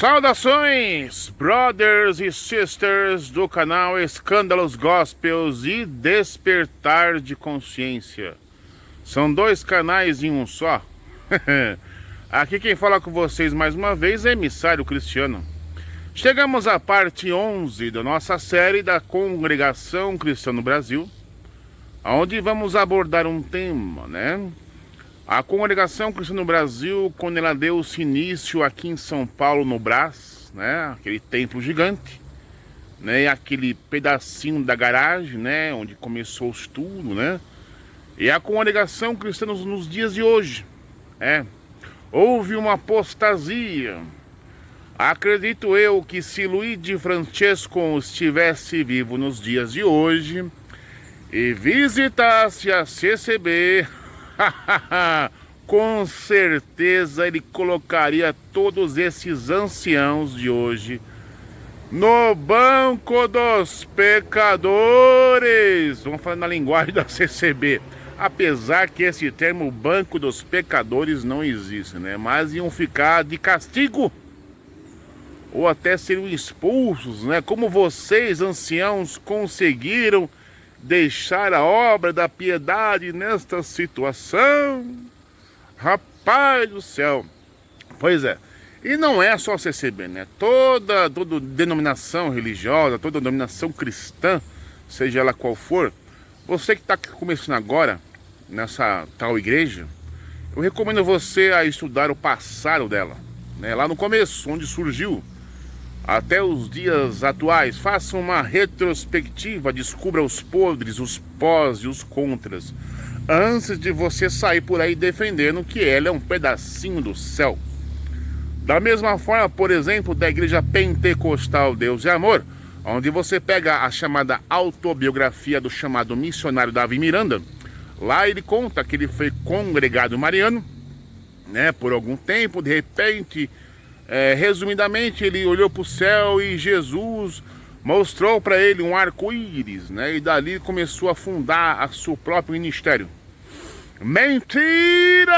Saudações, brothers e sisters do canal Escândalos Gospels e Despertar de Consciência. São dois canais em um só. Aqui quem fala com vocês mais uma vez é Emissário Cristiano. Chegamos à parte 11 da nossa série da Congregação Cristã no Brasil, onde vamos abordar um tema, né? A Congregação Cristã no Brasil, quando ela deu-se início aqui em São Paulo, no Brás, né? Aquele templo gigante, né? Aquele pedacinho da garagem, né? Onde começou o estudo, né? E a Congregação Cristã nos dias de hoje, houve uma apostasia. Acredito eu que se Luiz de Francesco estivesse vivo nos dias de hoje e visitasse a CCB, com certeza ele colocaria todos esses anciãos de hoje no banco dos pecadores. Vamos falar na linguagem da CCB. Apesar que esse termo banco dos pecadores não existe, né? Mas iam ficar de castigo ou até seriam expulsos, né? Como vocês, anciãos, conseguiram deixar a obra da piedade nesta situação? Rapaz do céu! Pois é, e não é só a CCB, né? Toda denominação religiosa, toda denominação cristã, seja ela qual for, você que está começando agora nessa tal igreja, eu recomendo você a estudar o passado dela, né? Lá no começo, onde surgiu, até os dias atuais. Faça uma retrospectiva, descubra os podres, os pós e os contras, antes de você sair por aí defendendo que ela é um pedacinho do céu. Da mesma forma, por exemplo, da Igreja Pentecostal Deus e Amor, onde você pega a chamada autobiografia do chamado missionário Davi Miranda. Lá ele conta que ele foi congregado mariano, né, por algum tempo. De repente, resumidamente, ele olhou para o céu e Jesus mostrou para ele um arco-íris, né? E dali começou a fundar o seu próprio ministério. Mentira!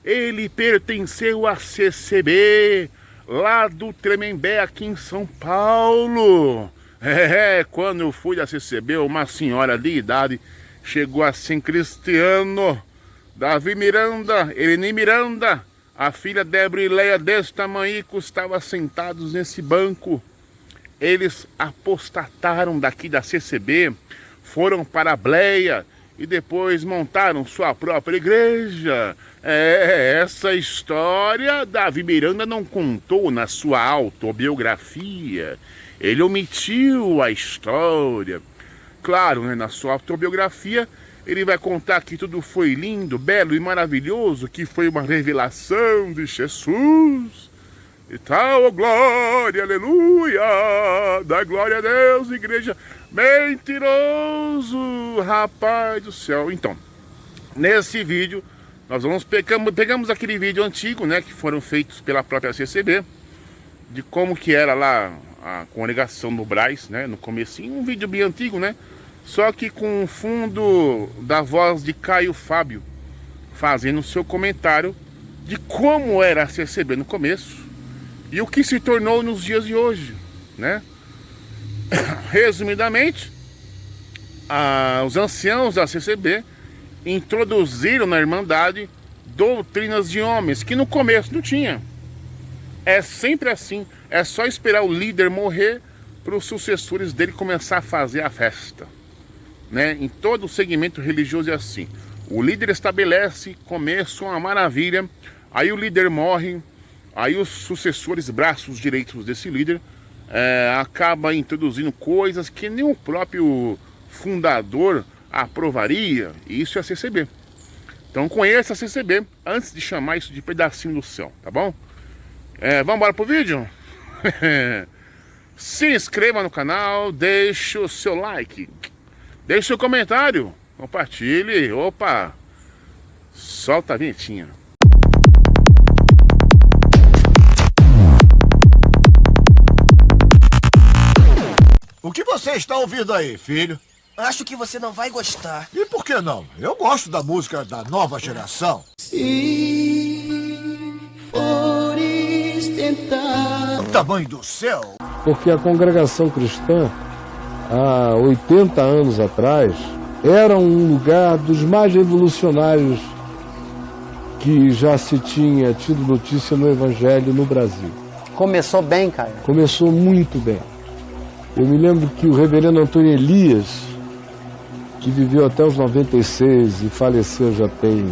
Ele pertenceu à CCB, lá do Tremembé, aqui em São Paulo. Quando eu fui da CCB, uma senhora de idade chegou assim: Cristiano, Davi Miranda, Eleni Miranda, a filha Débora e Leia desse tamanhico estavam sentados nesse banco. Eles apostataram daqui da CCB, foram para a Bleia e depois montaram sua própria igreja. Essa história Davi Miranda não contou na sua autobiografia. Ele omitiu a história. Claro, né, na sua autobiografia ele vai contar que tudo foi lindo, belo e maravilhoso, que foi uma revelação de Jesus e tal. Oh, glória, aleluia, dá glória a Deus, igreja. Mentiroso, rapaz do céu. Então, nesse vídeo, nós pegamos aquele vídeo antigo, né, que foram feitos pela própria CCB, de como que era lá a congregação no Brás, né, no comecinho, um vídeo bem antigo, né, só que com o fundo da voz de Caio Fábio, fazendo o seu comentário de como era a CCB no começo e o que se tornou nos dias de hoje, né? Resumidamente, os anciãos da CCB introduziram na Irmandade doutrinas de homens que no começo não tinha. É sempre assim, é só esperar o líder morrer para os sucessores dele começar a fazer a festa, né? Em todo o segmento religioso é assim. O líder estabelece, começa uma maravilha, aí o líder morre, aí os sucessores, braços direitos desse líder, acaba introduzindo coisas que nem o próprio fundador aprovaria. E isso é a CCB. Então conheça a CCB antes de chamar isso de pedacinho do céu, tá bom? Vamos embora pro vídeo? Se inscreva no canal, deixe o seu like, deixe seu comentário, compartilhe. Opa, solta a vinhetinha. O que você está ouvindo aí, filho? Acho que você não vai gostar. E por que não? Eu gosto da música da nova geração. Se fores tentar Eita, mãe do céu! Porque a congregação cristã, há 80 anos atrás, era um lugar dos mais revolucionários que já se tinha tido notícia no Evangelho no Brasil. Começou bem, cara. Começou muito bem. Eu me lembro que o reverendo Antônio Elias, que viveu até os 96 e faleceu já tem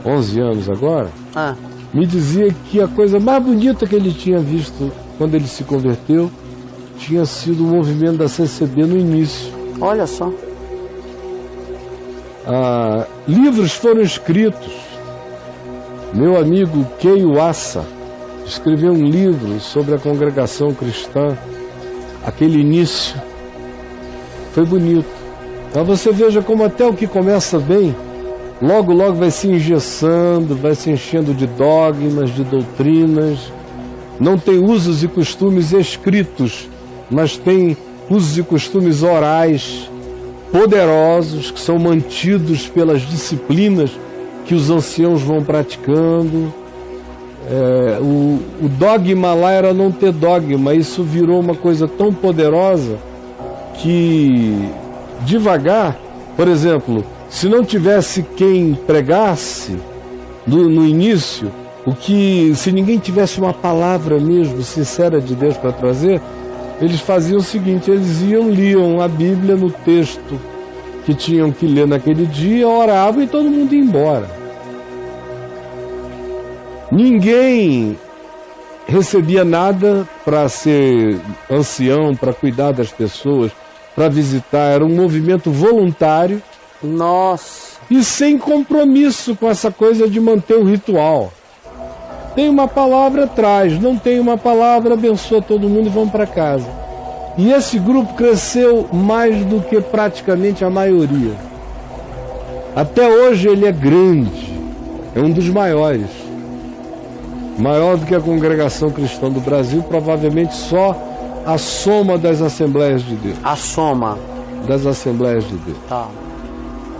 11 anos agora, me dizia que a coisa mais bonita que ele tinha visto quando ele se converteu tinha sido o movimento da CCB no início. Olha só. Livros foram escritos. Meu amigo Keio Assa escreveu um livro sobre a congregação cristã. Aquele início foi bonito. Então você veja como até o que começa bem, logo vai se engessando, vai se enchendo de dogmas, de doutrinas. Não tem usos e costumes escritos, mas tem usos e costumes orais, poderosos, que são mantidos pelas disciplinas que os anciãos vão praticando. O dogma lá era não ter dogma. Isso virou uma coisa tão poderosa que, devagar, por exemplo, se não tivesse quem pregasse no início, se ninguém tivesse uma palavra mesmo sincera de Deus para trazer, eles faziam o seguinte: eles liam a Bíblia no texto que tinham que ler naquele dia, oravam e todo mundo ia embora. Ninguém recebia nada para ser ancião, para cuidar das pessoas, para visitar. Era um movimento voluntário. Nossa! E sem compromisso com essa coisa de manter o ritual. Tem uma palavra, traz. Não tem uma palavra, abençoa todo mundo e vamos para casa. E esse grupo cresceu mais do que praticamente a maioria. Até hoje ele é grande. É um dos maiores. Maior do que a congregação cristã do Brasil, provavelmente só a soma das Assembleias de Deus. A soma das Assembleias de Deus. Tá.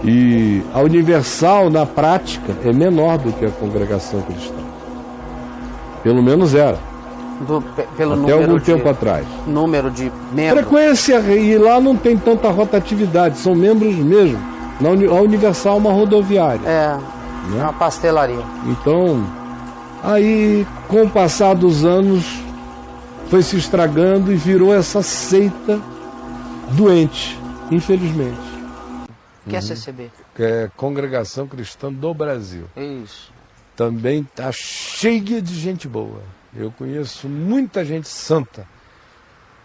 E a Universal, na prática, é menor do que a congregação cristã. Pelo menos era. Pelo até algum tempo atrás. Número de membros. Frequência, e lá não tem tanta rotatividade, são membros mesmo. A Universal é uma rodoviária. É uma pastelaria. Então, aí, com o passar dos anos, foi se estragando e virou essa seita doente, infelizmente. O que é CCB? Que é Congregação Cristã do Brasil. Isso. Também está cheia de gente boa. Eu conheço muita gente santa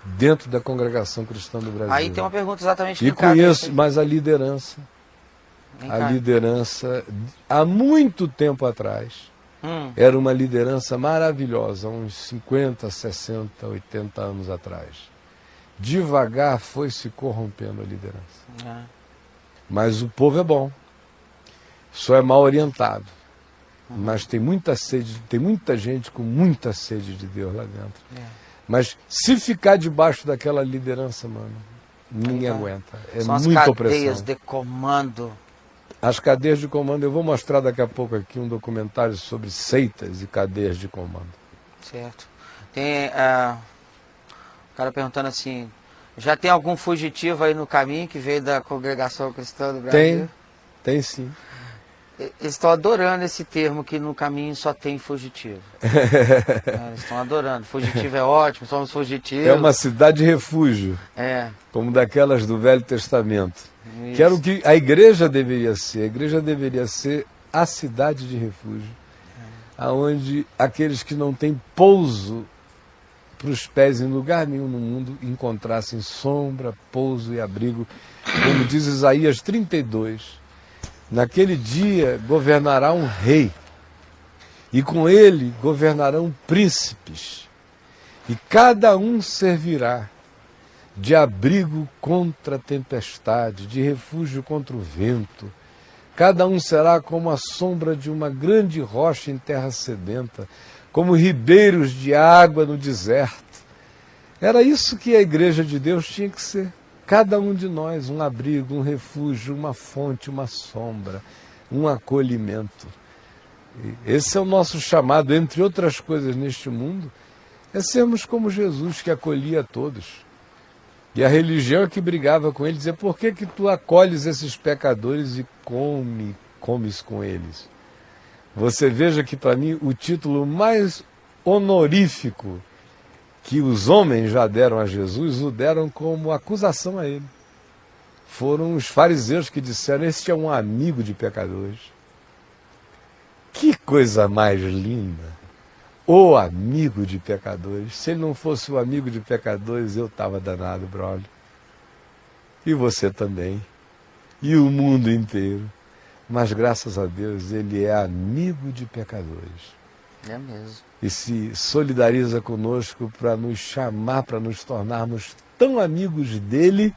dentro da Congregação Cristã do Brasil. Aí tem uma pergunta exatamente E conheço, mas a liderança, há muito tempo atrás, era uma liderança maravilhosa, uns 50, 60, 80 anos atrás. Devagar foi se corrompendo a liderança. Mas o povo é bom, só é mal orientado. Mas tem muita sede, tem muita gente com muita sede de Deus lá dentro. Mas se ficar debaixo daquela liderança, mano, ninguém aguenta. É muita opressão. São as cadeias de comando. As cadeias de comando, eu vou mostrar daqui a pouco aqui um documentário sobre seitas e cadeias de comando. Certo. Tem o cara perguntando assim, já tem algum fugitivo aí no caminho que veio da Congregação Cristã do Brasil? Tem sim. Eles estão adorando esse termo que no caminho só tem fugitivo. Eles estão adorando. Fugitivo é ótimo, somos fugitivos. É uma cidade de refúgio. Como daquelas do Velho Testamento. Isso. Que era o que a igreja deveria ser. A igreja deveria ser a cidade de refúgio. Aonde aqueles que não têm pouso para os pés em lugar nenhum no mundo encontrassem sombra, pouso e abrigo. Como diz Isaías 32. Naquele dia governará um rei, e com ele governarão príncipes, e cada um servirá de abrigo contra a tempestade, de refúgio contra o vento. Cada um será como a sombra de uma grande rocha em terra sedenta, como ribeiros de água no deserto. Era isso que a igreja de Deus tinha que ser. Cada um de nós, um abrigo, um refúgio, uma fonte, uma sombra, um acolhimento. Esse é o nosso chamado, entre outras coisas neste mundo, é sermos como Jesus, que acolhia a todos. E a religião é que brigava com ele, dizia, por que tu acolhes esses pecadores e comes com eles? Você veja que, para mim, o título mais honorífico que os homens já deram a Jesus, o deram como acusação a ele. Foram os fariseus que disseram, este é um amigo de pecadores. Que coisa mais linda! O amigo de pecadores. Se ele não fosse o amigo de pecadores, eu estava danado, brother. E você também. E o mundo inteiro. Mas graças a Deus, ele é amigo de pecadores. É mesmo. E se solidariza conosco para nos chamar, para nos tornarmos tão amigos dele,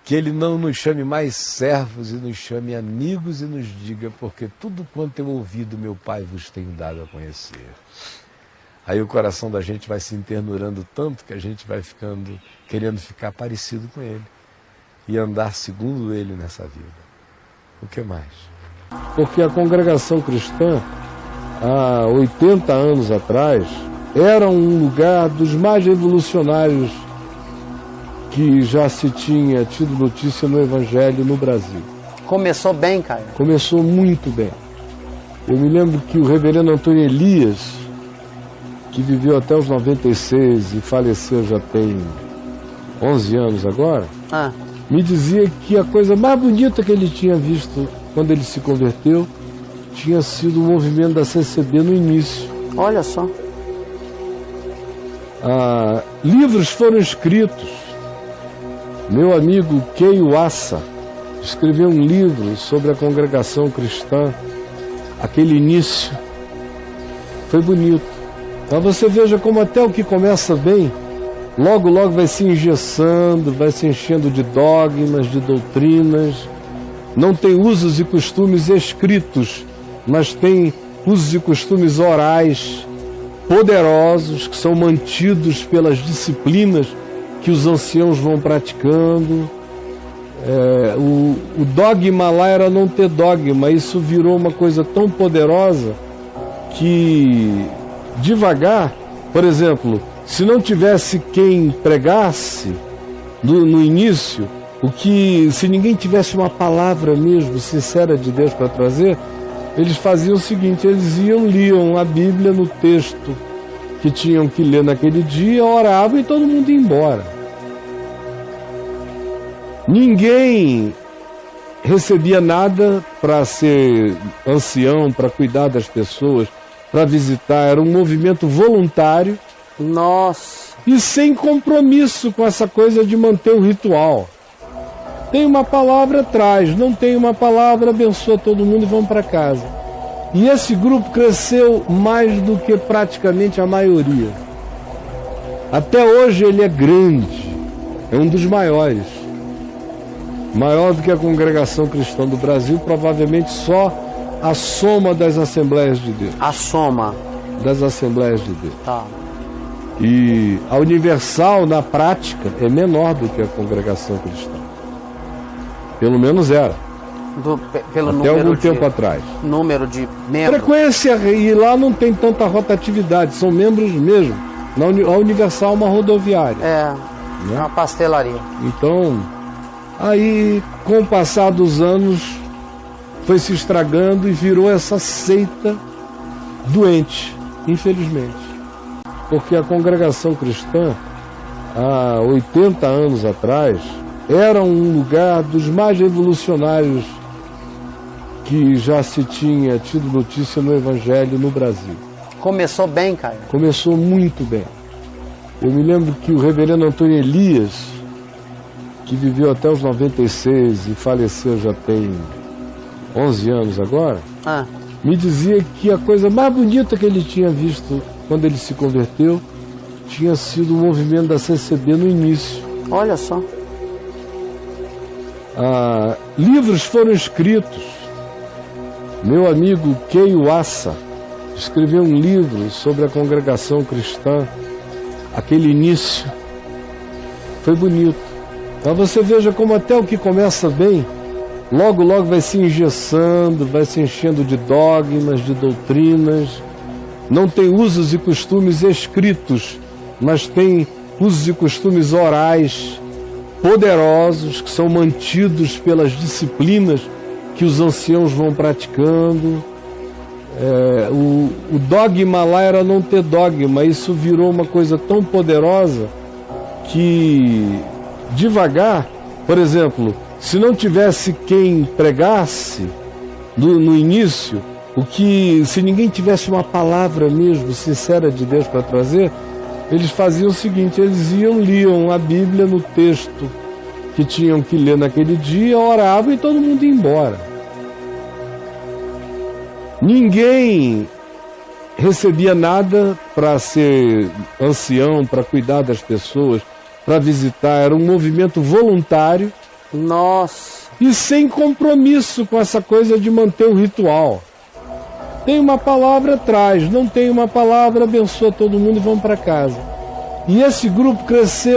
que ele não nos chame mais servos e nos chame amigos e nos diga, porque tudo quanto eu ouvi do meu Pai vos tenho dado a conhecer. Aí o coração da gente vai se internurando tanto que a gente vai ficando, querendo ficar parecido com ele e andar segundo ele nessa vida. O que mais? Porque a congregação cristã, há 80 anos atrás, era um lugar dos mais revolucionários que já se tinha tido notícia no Evangelho no Brasil. Começou bem, Caio? Começou muito bem. Eu me lembro que o reverendo Antônio Elias, que viveu até os 96 e faleceu já tem 11 anos agora, me dizia que a coisa mais bonita que ele tinha visto quando ele se converteu tinha sido o movimento da CCB no início. Olha só. Livros foram escritos. Meu amigo Keio Assa escreveu um livro sobre a congregação cristã. Aquele início foi bonito. Mas você veja como até o que começa bem, logo vai se engessando, vai se enchendo de dogmas, de doutrinas. Não tem usos e costumes escritos, mas tem usos e costumes orais, poderosos, que são mantidos pelas disciplinas que os anciãos vão praticando. O dogma lá era não ter dogma. Isso virou uma coisa tão poderosa que, devagar, por exemplo, se não tivesse quem pregasse no início, se ninguém tivesse uma palavra mesmo sincera de Deus para trazer, eles faziam o seguinte, eles liam a Bíblia no texto que tinham que ler naquele dia, oravam e todo mundo ia embora. Ninguém recebia nada para ser ancião, para cuidar das pessoas, para visitar. Era um movimento voluntário. Nossa! E sem compromisso com essa coisa de manter o ritual. Tem uma palavra, traz. Não tem uma palavra, abençoa todo mundo e vamos para casa. E esse grupo cresceu mais do que praticamente a maioria. Até hoje ele é grande. É um dos maiores. Maior do que a congregação cristã do Brasil, provavelmente só a soma das Assembleias de Deus. A soma das Assembleias de Deus. Tá. E a Universal, na prática, é menor do que a congregação cristã. Pelo menos era. Até algum tempo atrás. Número de membros. Frequência, e lá não tem tanta rotatividade, são membros mesmo. A Universal é uma rodoviária. É uma pastelaria. Então, aí, com o passar dos anos, foi se estragando e virou essa seita doente, infelizmente. Porque a congregação cristã, há 80 anos atrás, era um lugar dos mais revolucionários que já se tinha tido notícia no Evangelho no Brasil. Começou bem, Caio? Começou muito bem. Eu me lembro que o reverendo Antônio Elias, que viveu até os 96 e faleceu já tem 11 anos agora, me dizia que a coisa mais bonita que ele tinha visto quando ele se converteu tinha sido o movimento da CCB no início. Olha só. Livros foram escritos. Meu amigo Keio Assa escreveu um livro sobre a congregação cristã. Aquele início foi bonito. Mas você veja como até o que começa bem, logo vai se engessando, vai se enchendo de dogmas, de doutrinas. não tem usos e costumes escritos, mas tem usos e costumes orais poderosos que são mantidos pelas disciplinas que os anciãos vão praticando. O dogma lá era não ter dogma. Isso virou uma coisa tão poderosa que devagar, por exemplo, se não tivesse quem pregasse no início, se ninguém tivesse uma palavra mesmo sincera de Deus para trazer, eles faziam o seguinte: eles liam a Bíblia no texto que tinham que ler naquele dia, oravam e todo mundo ia embora. Ninguém recebia nada para ser ancião, para cuidar das pessoas, para visitar. Era um movimento voluntário. Nossa. E sem compromisso com essa coisa de manter o ritual. Tem uma palavra, traz. Não tem uma palavra, abençoa todo mundo e vamos para casa. E esse grupo cresceu.